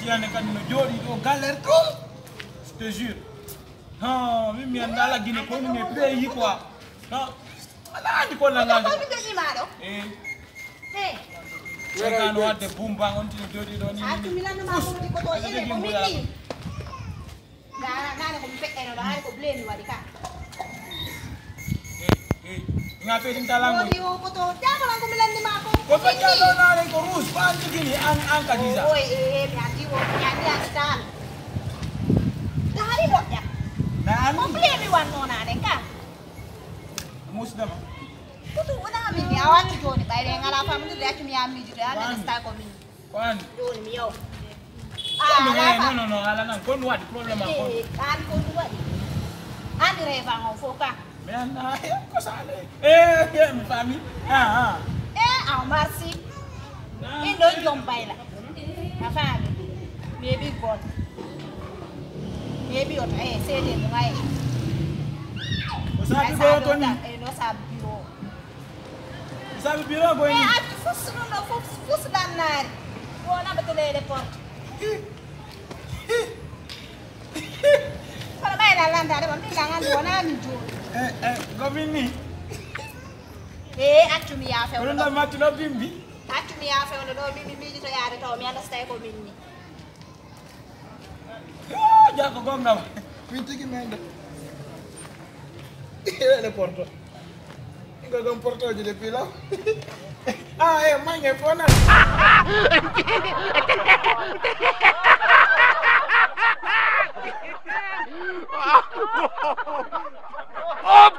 tiane kan no jodi do galère trop. Je te jure. Ah, mimi anda la Guinée ko ni pays quoi. Ah. Ala di ko la nga. Eh. Hey. Chegano wadde bumba on tini jodi do ni. Atu milano ma ko di ko to ele ko mini. Nana ko mpe eno da hari ko blame wadi ka. Ngapain din talango? Odi ko to. Jangan lang ko milano ma ko. Ko pa jalo na rin ko rus pa gini ang kadiza. Oi, bianti wo, bianti asal. Dari bot ya. Na Ko blame wan no na den ka. Muslim. Kutu una mi ni awan ni joni bayre ngala fa mu de atumi ami jure ana sta ko mi. Kwan. Joni mi yo. No, ala nan kon wadi problem ko. Kan ko wadi. Ani reva ngo foka. Men ko sale. Mi fami. Au marsi. Indo jom bayla. Afami. Maybe God. Maybe on say de ngai. Sabi ko to ni. No sabi biro. Sabi biro go ni. Atu fusu dan nari. Wona betele report. Kalau bayar landa ada bambi langan wona mi jo. Gomini. Atumi ya fe. Ronda matu no bimbi. Atumi ya fe do bimbi to yaade to mi anda stay ko minni. Jako gonga. Pitiki mende. Le porto. Ingo gom porto je de pila. Mange fona. Op!